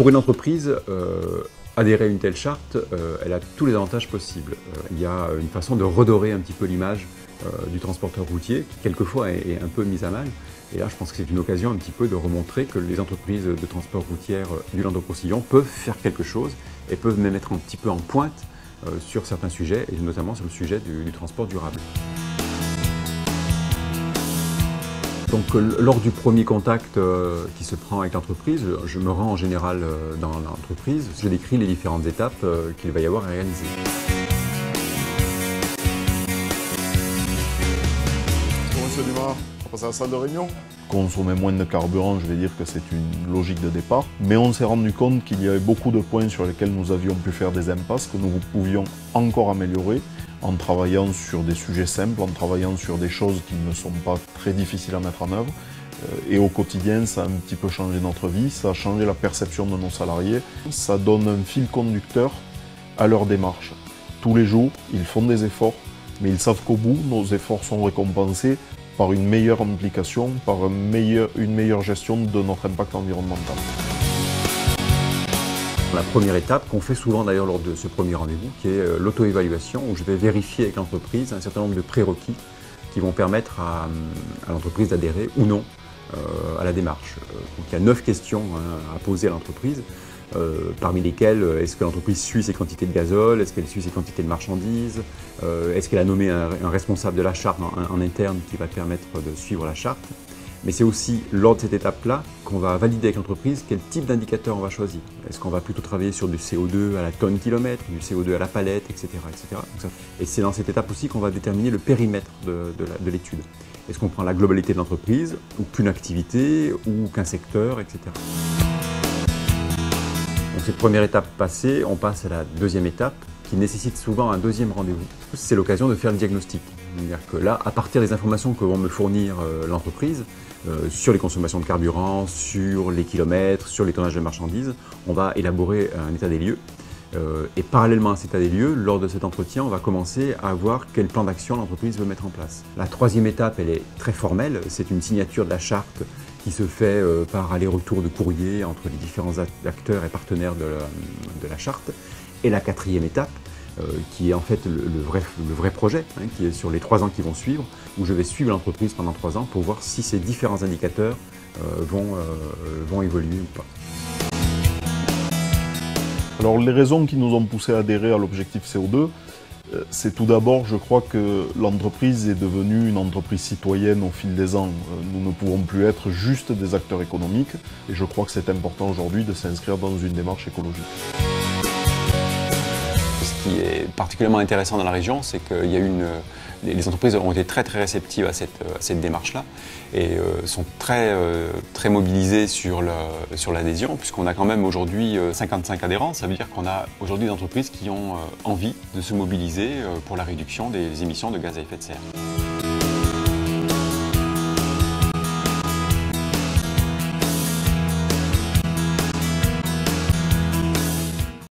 Pour une entreprise, adhérer à une telle charte, elle a tous les avantages possibles. Il y a une façon de redorer un petit peu l'image du transporteur routier, qui quelquefois est un peu mise à mal. Et là, je pense que c'est une occasion un petit peu de remontrer que les entreprises de transport routier du Languedoc-Roussillon peuvent faire quelque chose et peuvent même être un petit peu en pointe sur certains sujets, et notamment sur le sujet du transport durable. Donc, lors du premier contact qui se prend avec l'entreprise, je me rends en général dans l'entreprise. Je décris les différentes étapes qu'il va y avoir à réaliser. Bon, monsieur Dumas, on va passer à la salle de réunion. Consommer moins de carburant, je vais dire que c'est une logique de départ. Mais on s'est rendu compte qu'il y avait beaucoup de points sur lesquels nous avions pu faire des impasses, que nous pouvions encore améliorer, en travaillant sur des sujets simples, en travaillant sur des choses qui ne sont pas très difficiles à mettre en œuvre. Et au quotidien, ça a un petit peu changé notre vie, ça a changé la perception de nos salariés. Ça donne un fil conducteur à leur démarche. Tous les jours, ils font des efforts, mais ils savent qu'au bout, nos efforts sont récompensés par une meilleure implication, par une meilleure gestion de notre impact environnemental. La première étape, qu'on fait souvent d'ailleurs lors de ce premier rendez-vous, qui est l'auto-évaluation, où je vais vérifier avec l'entreprise un certain nombre de prérequis qui vont permettre à l'entreprise d'adhérer ou non à la démarche. Donc il y a 9 questions à poser à l'entreprise, parmi lesquelles est-ce que l'entreprise suit ses quantités de gazole, est-ce qu'elle suit ses quantités de marchandises, est-ce qu'elle a nommé un responsable de la charte en interne qui va permettre de suivre la charte. Mais c'est aussi lors de cette étape-là qu'on va valider avec l'entreprise quel type d'indicateur on va choisir. Est-ce qu'on va plutôt travailler sur du CO2 à la tonne kilomètre, du CO2 à la palette, etc. Et c'est dans cette étape aussi qu'on va déterminer le périmètre de l'étude. Est-ce qu'on prend la globalité de l'entreprise, ou qu'une activité, ou qu'un secteur, etc. Donc cette première étape passée, on passe à la deuxième étape, qui nécessite souvent un deuxième rendez-vous. C'est l'occasion de faire le diagnostic. C'est-à-dire que là, à partir des informations que vont me fournir l'entreprise, sur les consommations de carburant, sur les kilomètres, sur les tonnages de marchandises, on va élaborer un état des lieux. Et parallèlement à cet état des lieux, lors de cet entretien, on va commencer à voir quel plan d'action l'entreprise veut mettre en place. La troisième étape, elle est très formelle, c'est une signature de la charte qui se fait par aller-retour de courrier entre les différents acteurs et partenaires de la charte. Et la quatrième étape, qui est en fait le vrai projet, qui est sur les 3 ans qui vont suivre, où je vais suivre l'entreprise pendant 3 ans pour voir si ces différents indicateurs vont évoluer ou pas. Alors les raisons qui nous ont poussé à adhérer à l'objectif CO2, c'est tout d'abord, je crois que l'entreprise est devenue une entreprise citoyenne au fil des ans. Nous ne pouvons plus être juste des acteurs économiques, et je crois que c'est important aujourd'hui de s'inscrire dans une démarche écologique. Ce qui est particulièrement intéressant dans la région, c'est que les entreprises ont été très réceptives à cette démarche-là et sont très mobilisées sur l'adhésion, puisqu'on a quand même aujourd'hui 55 adhérents. Ça veut dire qu'on a aujourd'hui des entreprises qui ont envie de se mobiliser pour la réduction des émissions de gaz à effet de serre.